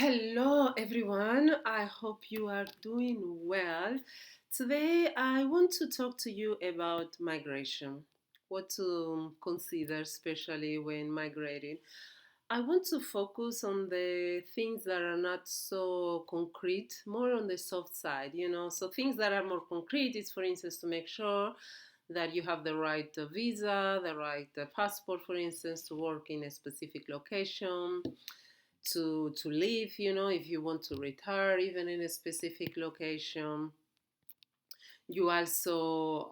Hello, everyone. I hope you are doing well. Today, I want to talk to you about migration, what to consider, especially when migrating. I want to focus on the things that are not so concrete, more on the soft side, So, things that are more concrete is, for instance, to make sure that you have the right visa, the right passport, for instance, to work in a specific location, to live, if you want to retire even in a specific location. You also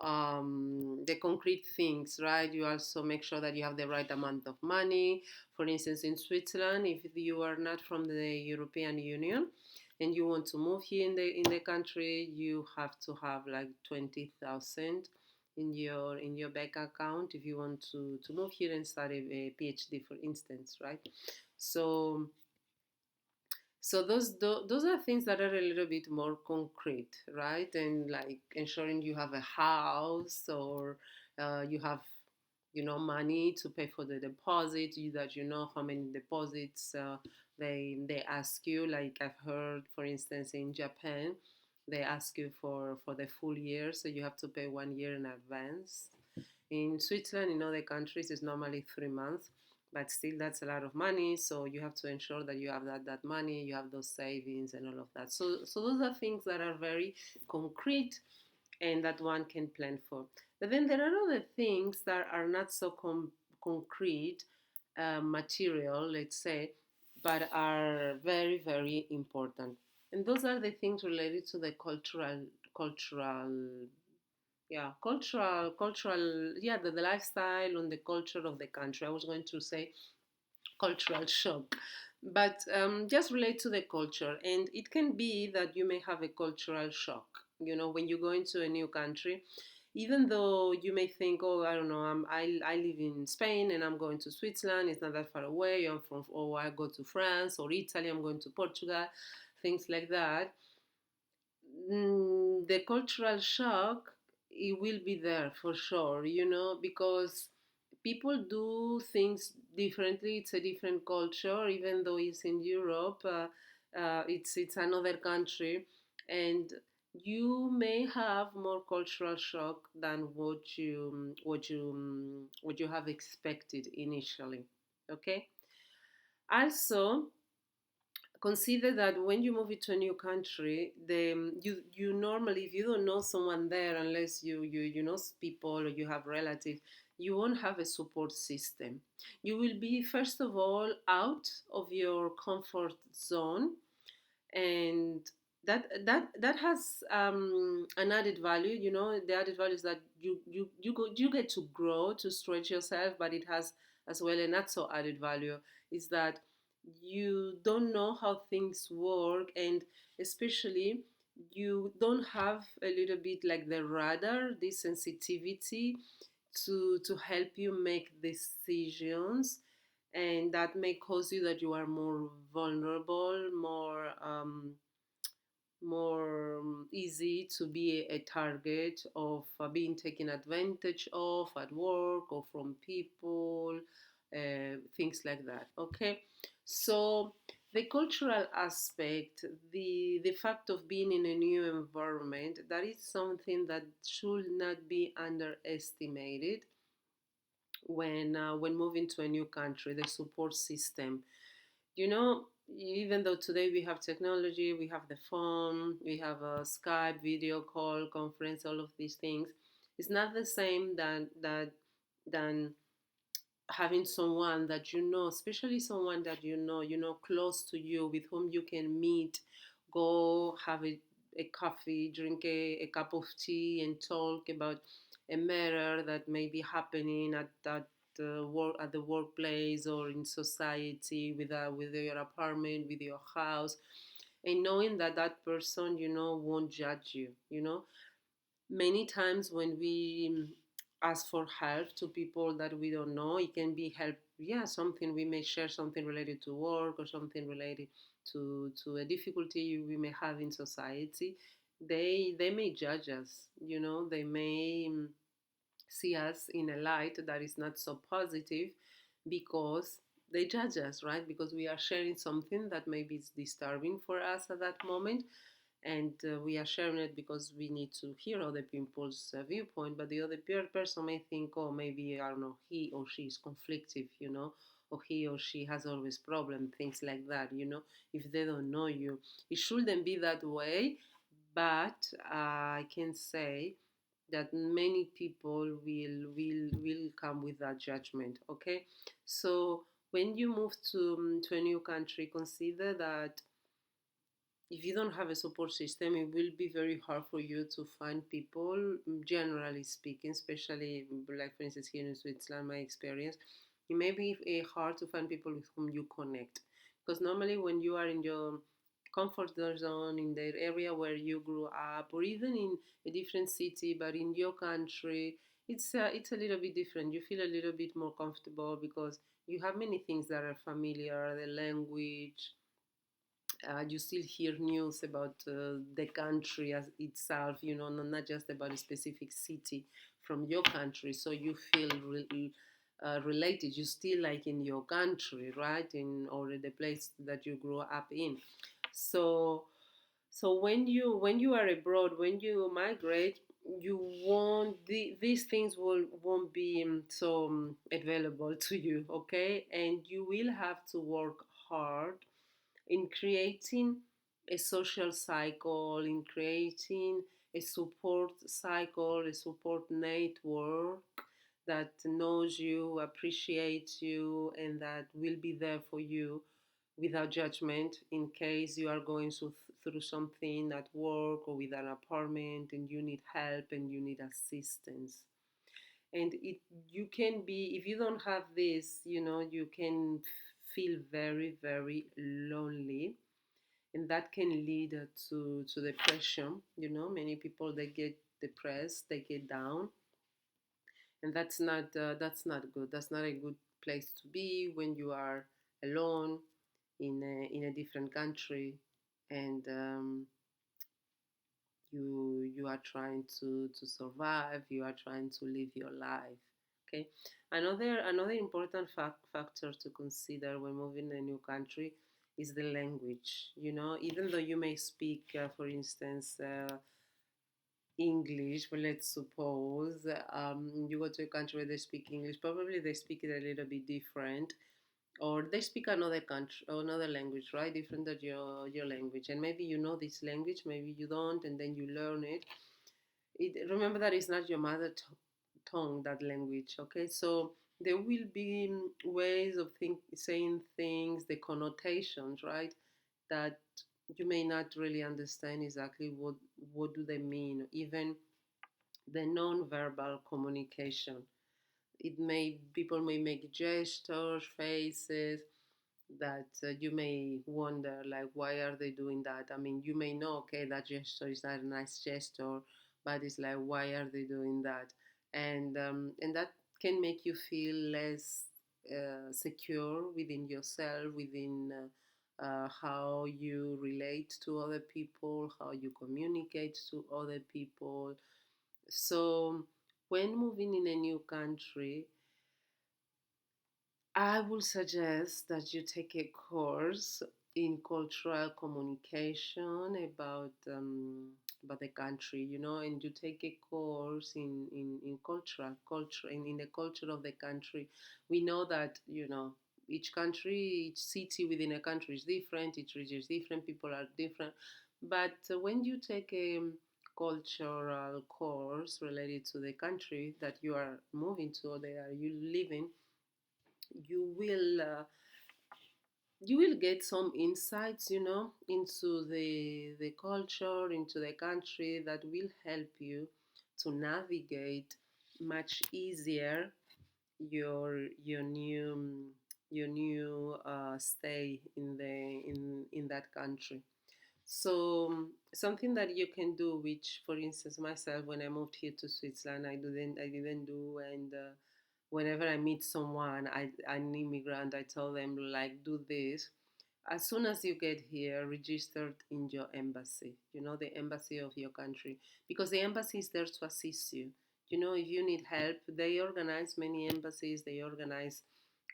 the concrete things, right? You also make sure that you have the right amount of money. For instance, in Switzerland, if you are not from the European Union and you want to move here in the country, you have to have like 20,000 in your bank account if you want to move here and start a PhD, for instance, right? So those are things that are a little bit more concrete, right? And like ensuring you have a house, or you have money to pay for the deposit. That you know how many deposits they ask you. Like I've heard, for instance, in Japan, they ask you for the full year, so you have to pay 1 year in advance. In Switzerland, in other countries, it's normally 3 months, but still that's a lot of money. So you have to ensure that you have that money, you have those savings and all of that. So those are things that are very concrete and that one can plan for. But then there are other things that are not so concrete, material, let's say, but are very, very important. And those are the things related to the cultural, yeah, cultural, yeah, the lifestyle and the culture of the country. I was going to say cultural shock, but just relate to the culture. And it can be that you may have a cultural shock, when you go into a new country. Even though you may think, oh, I don't know, I live in Spain and I'm going to Switzerland, it's not that far away. Or I go to France or Italy, I'm going to Portugal, things like that. The cultural shock, it will be there for sure, because people do things differently. It's a different culture, even though it's in Europe. It's another country, and you may have more cultural shock than what you have expected initially. Okay. Also, consider that when you move into a new country, you normally, if you don't know someone there, unless you know people or you have relatives, you won't have a support system. You will be, first of all, out of your comfort zone, and that has an added value. The added value is that you get to grow, to stretch yourself, but it has as well a not so added value, is that you don't know how things work, and especially you don't have a little bit like the radar, this sensitivity to help you make decisions, and that may cause you that you are more vulnerable, more easy to be a target of being taken advantage of at work or from people, things like that. Okay, so the cultural aspect, the fact of being in a new environment, that is something that should not be underestimated when moving to a new country. The support system, even though today we have technology, we have the phone, we have a Skype, video call, conference, all of these things, it's not the same than having someone that especially someone that close to you, with whom you can meet, go have a coffee, drink a cup of tea, and talk about a matter that may be happening at the workplace or in society, with your apartment, with your house, and knowing that that person won't judge you. Many times when we ask for help to people that we don't know, it can be help, yeah, something we may share, something related to work or something related to a difficulty we may have in society. They may judge us, they may see us in a light that is not so positive, because they judge us, right? Because we are sharing something that maybe is disturbing for us at that moment, and we are sharing it because we need to hear other people's viewpoint. But the other person may think, oh, maybe I don't know, he or she is conflictive, or he or she has always problem, things like that, if they don't know you. It shouldn't be that way, but I can say that many people will come with that judgment. Okay, so when you move to a new country, consider that if you don't have a support system, it will be very hard for you to find people, generally speaking, especially like for instance here in Switzerland, my experience, it may be hard to find people with whom you connect. Because normally when you are in your comfort zone, in the area where you grew up, or even in a different city, but in your country, it's a little bit different. You feel a little bit more comfortable because you have many things that are familiar, the language, you still hear news about the country as itself, not just about a specific city from your country. So you feel related. You still like in your country, right? In or the place that you grew up in. So, so when you are abroad, when you migrate, you won't these things won't be so available to you, okay? And you will have to work hard in creating a social cycle, in creating a support cycle, a support network that knows you, appreciates you, and that will be there for you without judgment in case you are going through something at work or with an apartment and you need help and you need assistance. And you can be, if you don't have this, you can feel very, very lonely, and that can lead to depression. Many people, they get depressed, they get down, and that's not good. That's not a good place to be when you are alone in a different country, and you are trying to survive, you are trying to live your life. Okay, another important factor to consider when moving a new country is the language. Even though you may speak, for instance, English, but let's suppose you go to a country where they speak English, probably they speak it a little bit different, or they speak another country, another language, right, different than your language, and maybe you know this language, maybe you don't, and then you learn it. Remember that it's not your mother tongue, that language. Okay, so there will be ways of saying things, the connotations, right, that you may not really understand exactly what do they mean, even the non-verbal communication. People may make gestures, faces, that you may wonder, like, why are they doing that? I mean, you may know, okay, that gesture is not a nice gesture, but it's like, why are they doing that? And that can make you feel less secure within yourself, within how you relate to other people, how you communicate to other people. So when moving in a new country, I would suggest that you take a course in cultural communication about the country, and you take a course in culture in the culture of the country. We know that, each country, each city within a country is different, each region is different, people are different. But when you take a cultural course related to the country that you are moving to or that you live in, you will uh, you will get some insights, into the culture, into the country, that will help you to navigate much easier your new stay in that country. So something that you can do, which for instance myself, when I moved here to Switzerland, I didn't do, and whenever I meet someone, an immigrant, I tell them, like, do this. As soon as you get here, registered in your embassy, the embassy of your country, because the embassy is there to assist you. If you need help, they organize, many embassies, they organize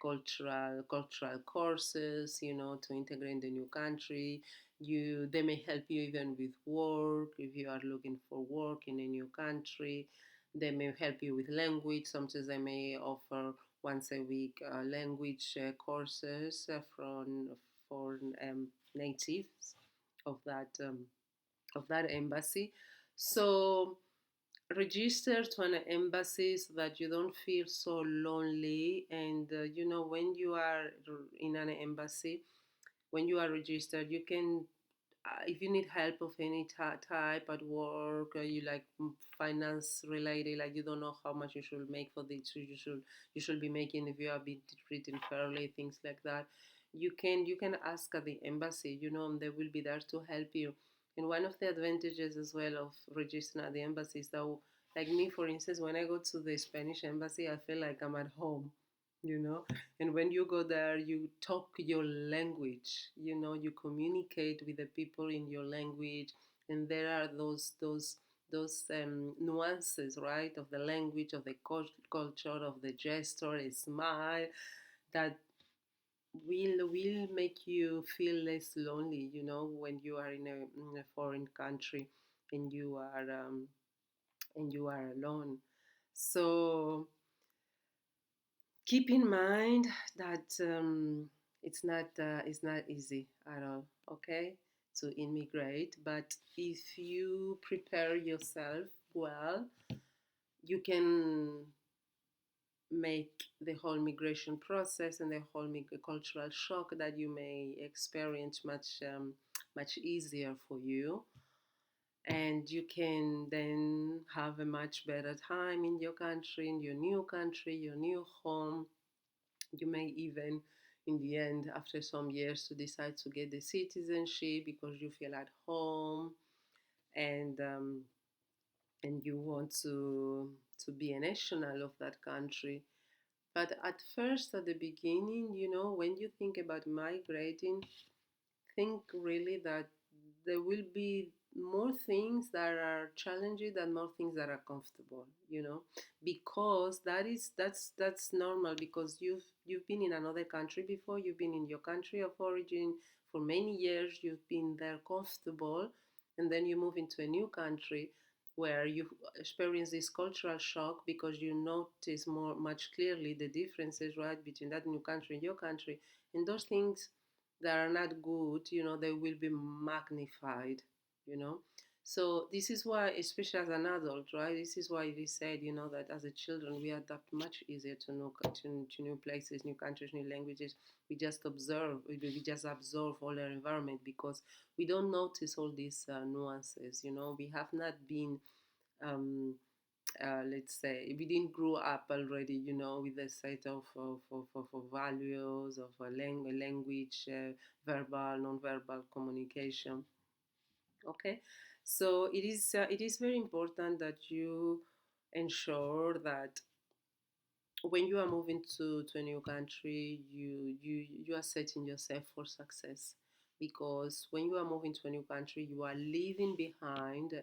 cultural courses, to integrate in the new country. They may help you even with work if you are looking for work in a new country. They may help you with language. Sometimes they may offer once a week language courses from for natives of that embassy. So register to an embassy so that you don't feel so lonely. And when you are in an embassy, when you are registered, you can if you need help of any type at work, you like finance related, like you don't know how much you should make for this, you should be making if you are being treated fairly, things like that. You can ask at the embassy, and they will be there to help you. And one of the advantages as well of registering at the embassy is that, like me, for instance, when I go to the Spanish embassy, I feel like I'm at home, you know and when you go there, you talk your language, you communicate with the people in your language. And there are those nuances, right, of the language, of the culture, of the gesture, a smile, that will make you feel less lonely, when you are in a foreign country, and you are alone. So keep in mind that it's not easy at all, okay, to immigrate. But if you prepare yourself well, you can make the whole migration process and the whole cultural shock that you may experience much easier for you. And you can then have a much better time in your country, in your new country, your new home. You may even, in the end, after some years, to decide to get the citizenship because you feel at home, and you want to be a national of that country. But at first, at the beginning, when you think about migrating, think really that there will be more things that are challenging than more things that are comfortable, because that's normal, because you've been in another country before, you've been in your country of origin for many years, you've been there comfortable, and then you move into a new country where you experience this cultural shock because you notice much clearly the differences, right, between that new country and your country. And those things that are not good, they will be magnified, you know. So this is why, especially as an adult, right? This is why it is said, that as a children we adapt much easier to new places, new countries, new languages. We just observe, we just absorb all our environment because we don't notice all these nuances. We have not been um, let's say we didn't grow up already, with a set of values of a language, verbal, non-verbal communication. Okay, so it is very important that you ensure that when you are moving to a new country, you are setting yourself for success. Because when you are moving to a new country, you are leaving behind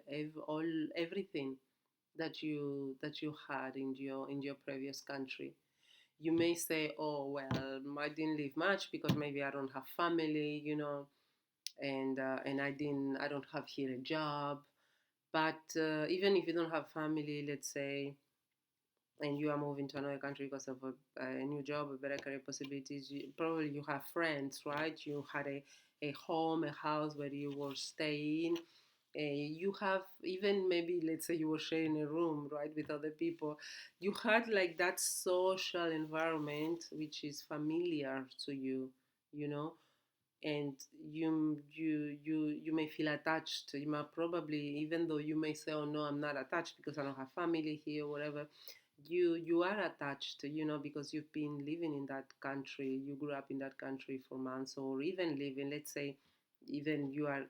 everything that you had in your previous country. You may say, oh well, I didn't leave much because maybe I don't have family, and I don't have here a job. But even if you don't have family, let's say, and you are moving to another country because of a new job, a better career possibilities, probably you have friends, right? You had a home, a house where you were staying. You have, even maybe, let's say you were sharing a room, right, with other people. You had like that social environment which is familiar to you, and you may feel attached. You might probably, even though you may say, oh no, I'm not attached because I don't have family here, whatever, you are attached, because you've been living in that country, you grew up in that country for months, or even living, let's say, even you are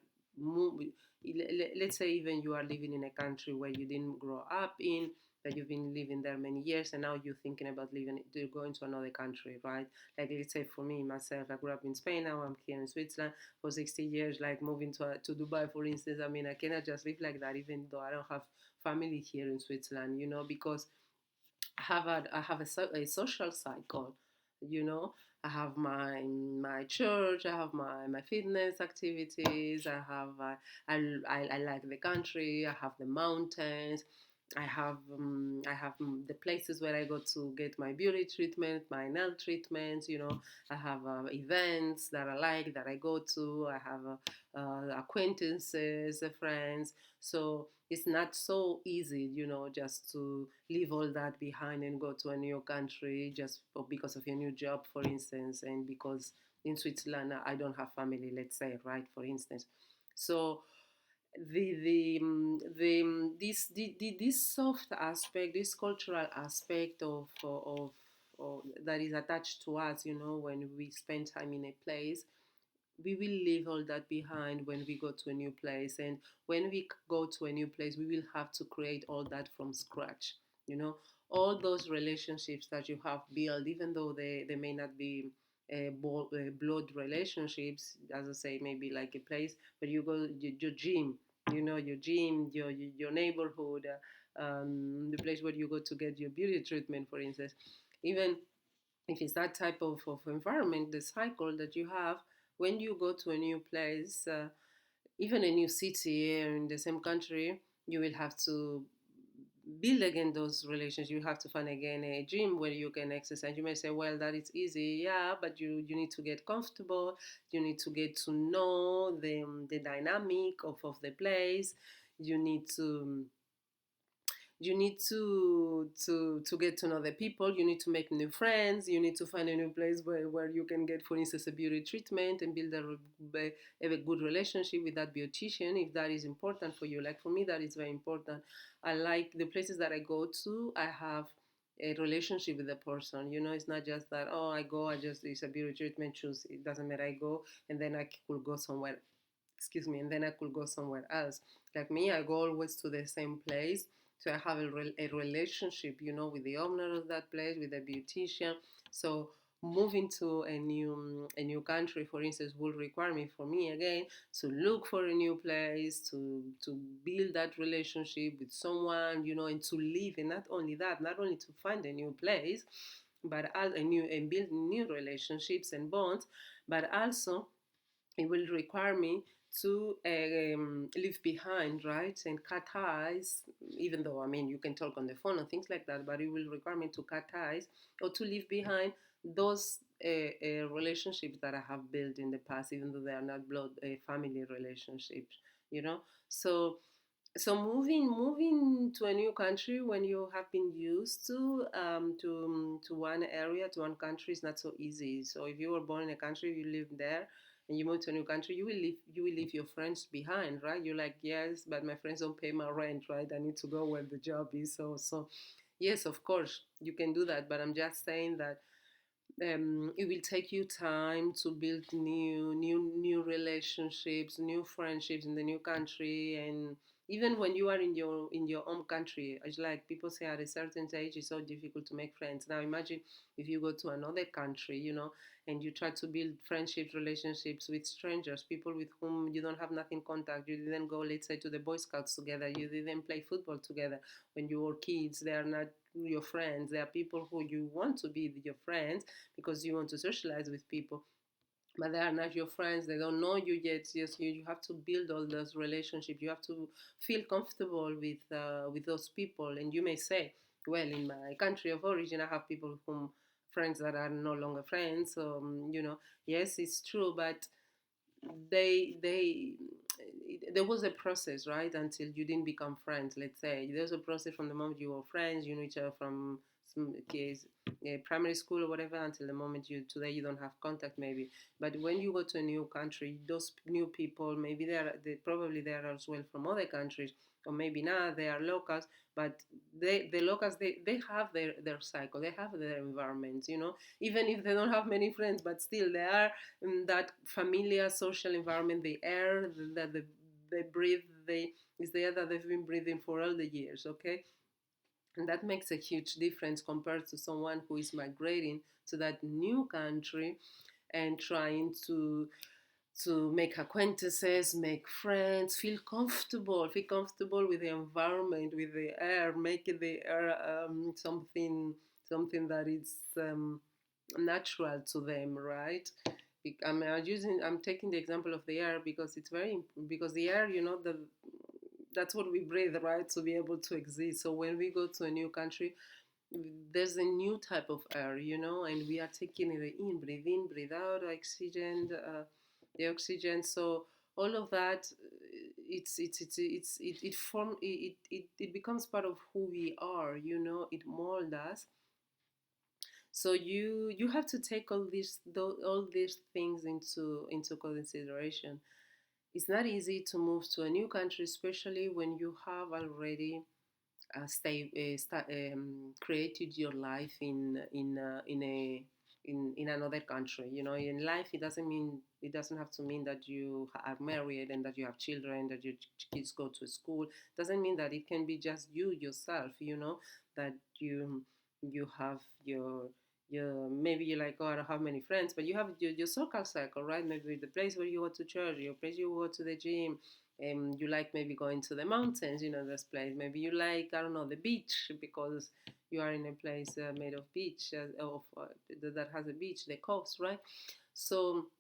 let's say even you are living in a country where you didn't grow up in, that you've been living there many years, and now you're thinking about leaving to go into another country, right? Like, let's say for me myself, I grew up in Spain, now I'm here in Switzerland for 60 years. Like moving to Dubai, for instance, I mean, I cannot just live like that, even though I don't have family here in Switzerland, because I have a social cycle. you know. I have my church, I have my fitness activities, I like the country, I have the mountains, I have the places where I go to get my beauty treatment, my nail treatments, you know. I have events that I like that I go to. I have acquaintances, friends. So it's not so easy, you know, just to leave all that behind and go to a new country just because of your new job, for instance, and because in Switzerland I don't have family, let's say, right, for instance. So this soft aspect, this cultural aspect of that is attached to us, you know, when we spend time in a place, we will leave all that behind when we go to a new place. And when we go to a new place, we will have to create all that from scratch, you know. All those relationships that you have built, even though they may not be blood relationships, as I say, maybe like a place where you go, your gym, you know, your gym, your neighborhood, the place where you go to get your beauty treatment, for instance. Even if it's that type of environment, the cycle that you have when you go to a new place, even a new city in the same country, you will have to build again those relations. You have to find again a gym where you can exercise. You may say, well, that is easy, yeah, but you need to get comfortable. You need to get to know the dynamic of the place. You need to to get to know the people. You need to make new friends. You need to find a new place where you can get, for instance, a beauty treatment and build a good relationship with that beautician, if that is important for you. Like for me, that is very important. I like the places that I go to, I have a relationship with the person. You know, it's not just that, oh, I go, I just, it's a beauty treatment, choose, it doesn't matter, I go, and then I could go somewhere, excuse me, and then I could go somewhere else. Like me, I go always to the same place. So I have a relationship, you know, with the owner of that place, with the beautician. So moving to a new country, for instance, will require me, for me again, to look for a new place, to build that relationship with someone, you know, and to live. And not only that, not only to find a new place, but a new and build new relationships and bonds, but also it will require me to leave behind, right, and cut ties. Even though, I mean, you can talk on the phone and things like that, but it will require me to cut ties or to leave behind those relationships that I have built in the past, even though they are not blood family relationships, you know. So moving to a new country when you have been used to one area, to one country, is not so easy. So if you were born in a country, you live there, and you move to a new country, you will leave your friends behind, right? You're like, yes, but my friends don't pay my rent, right? I need to go where the job is. So yes, of course you can do that, but I'm just saying that it will take you time to build new relationships, new friendships in the new country. And even when you are in your home country, it's like people say at a certain age it's so difficult to make friends. Now imagine if you go to another country, you know, and you try to build friendships, relationships with strangers, people with whom you don't have nothing contact. You didn't go, let's say, to the Boy Scouts together, you didn't play football together when you were kids. They are not your friends. They are people who you want to be your friends because you want to socialize with people, but they are not your friends. They don't know you yet. Yes, you have to build all those relationships. You have to feel comfortable with those people. And you may say, well, in my country of origin, I have people whom friends that are no longer friends. So you know, yes, it's true, but they there was a process, right, until you didn't become friends. Let's say there's a process from the moment you were friends, you know each other from some case primary school or whatever, until the moment you today you don't have contact maybe. But when you go to a new country, those new people, maybe they probably they are as well from other countries, or maybe not, they are locals, but the locals, they have their cycle, they have their environments, you know, even if they don't have many friends, but still they are in that familiar social environment. The air that they breathe, is the air that they've been breathing for all the years, okay? And that makes a huge difference compared to someone who is migrating to that new country and trying to make acquaintances, make friends, feel comfortable with the environment, with the air, make the air something that is natural to them, right? I'm taking the example of the air because it's because the air, that's what we breathe, right? To be able to exist. So when we go to a new country, there's a new type of air, and we are taking it in, breathe out, oxygen, the oxygen. So all of that, it form it becomes part of who we are. It molds us. So you have to take all these things into consideration. It's not easy to move to a new country, especially when you have already created your life in another country. In life, it doesn't have to mean that you are married and that you have children, that your kids go to school. It doesn't mean that. It can be just you yourself. That you have maybe you're like, oh, I don't have many friends, but you have your circle cycle, right? Maybe the place where you go to church, your place you go to the gym. You like maybe going to the mountains, this place. Maybe you like, I don't know, the beach because you are in a place made of beach, that has a beach, the coast, right? So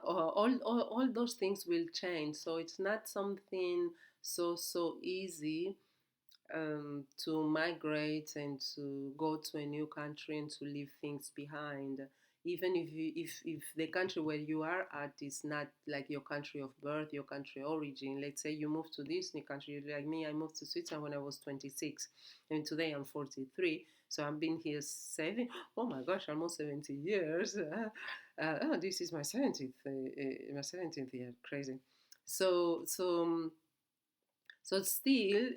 all those things will change. So it's not something so easy to migrate and to go to a new country and to leave things behind. Even if the country where you are at is not like your country of birth, your country origin. Let's say you moved to this new country, like me. I moved to Switzerland when I was 26, and today I'm 43. So I've been here oh my gosh, almost 70 years. This is my 17th year. Crazy. So still,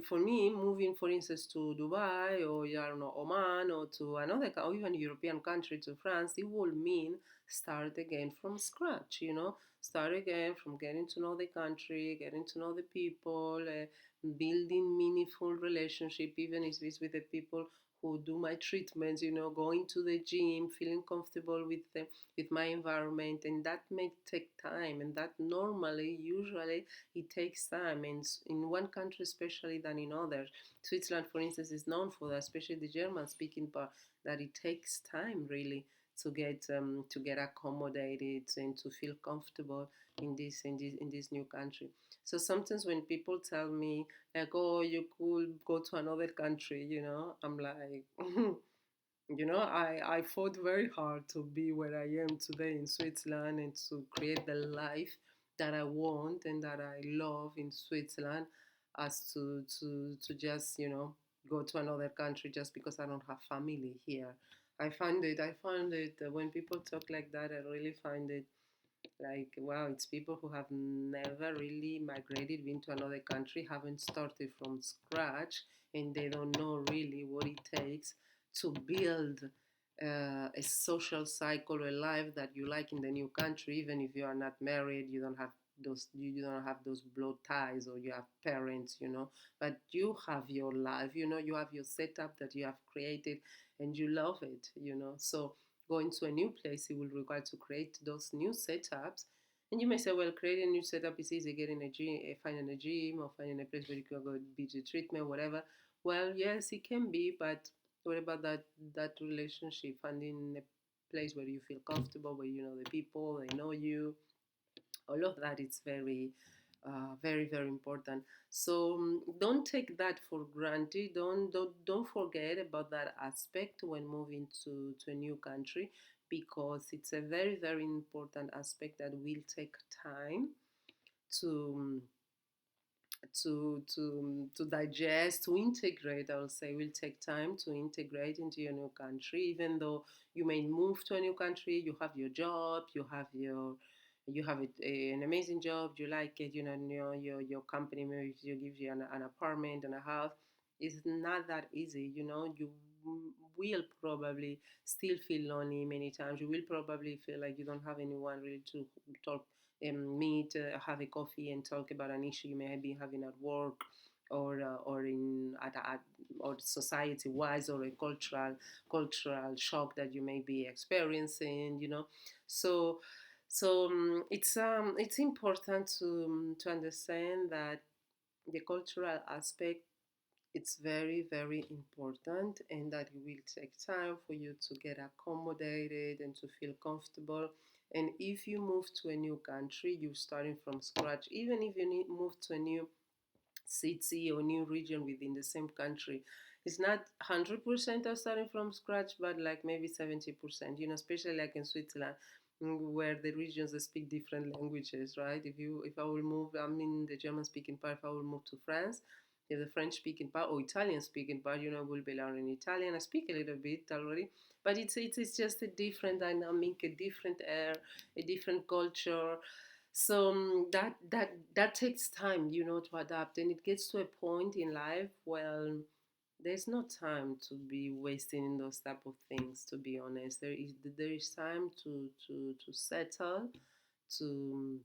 for me, moving, for instance, to Dubai or I don't know, Oman or to another, or even European country, to France, it will mean start again from scratch. Start again from getting to know the country, getting to know the people, building meaningful relationship, even if it's with the people who do my treatments. Going to the gym, feeling comfortable with my environment, and that may take time, and that normally, usually it takes time, and in one country especially than in others. Switzerland, for instance, is known for that, especially the German speaking part, that it takes time really to get accommodated and to feel comfortable in this new country. So sometimes when people tell me like, oh, you could go to another country, I'm like I fought very hard to be where I am today in Switzerland and to create the life that I want and that I love in Switzerland, as to just go to another country just because I don't have family here. I find it when people talk like that, I really find it like, wow, it's people who have never really migrated, been to another country, haven't started from scratch, and they don't know really what it takes to build a social cycle, a life that you like in the new country. Even if you are not married, you don't have those blood ties, or you have parents, but you have your life, you have your setup that you have created, and you love it, so going to a new place, it will require to create those new setups. And you may say, well, creating a new setup is easy, getting a gym, finding a gym, or finding a place where you can go BG treatment, whatever. Well, yes, it can be, but what about that relationship? Finding a place where you feel comfortable, where you know the people, they know you, all of that is very very important. So don't take that for granted. Don't forget about that aspect when moving to a new country, because it's a very very important aspect that will take time to to digest, to integrate. I will say will take time to integrate into your new country. Even though you may move to a new country, you have your job, an amazing job, you like it, your company maybe you gives you an apartment and a house. It's not that easy. You will probably still feel lonely many times. You will probably feel like you don't have anyone really to talk, meet, have a coffee, and talk about an issue you may be having at work, or in at or society wise, or a cultural shock that you may be experiencing. So it's important to understand that the cultural aspect it's very, very important, and that it will take time for you to get accommodated and to feel comfortable. And if you move to a new country, you're starting from scratch. Even if you move to a new city or new region within the same country, it's not 100% of starting from scratch, but like maybe 70%, especially like in Switzerland, where the regions they speak different languages, right? If I will move, I'm in the German speaking part. If I will move to France, if the French speaking part or Italian speaking part, will be learning Italian. I speak a little bit already, but it's just a different dynamic, a different air, a different culture. So that takes time, to adapt, and it gets to a point in life where there's no time to be wasting in those type of things. To be honest, there is time to settle, to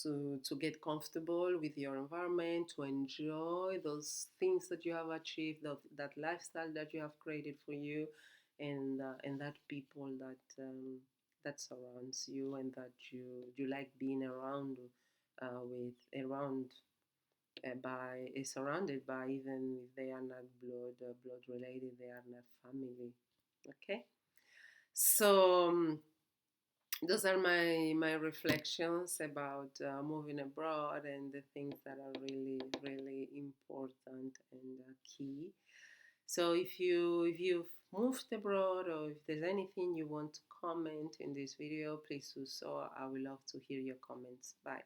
to get comfortable with your environment, to enjoy those things that you have achieved, that lifestyle that you have created for you, and that people that surrounds you, and that you like being around, with around by surrounded by, even if they are not blood related, they are not family. Okay, so those are my reflections about moving abroad, and the things that are really, really important and key. So if you've moved abroad, or if there's anything you want to comment in this video, please do so. I would love to hear your comments. Bye.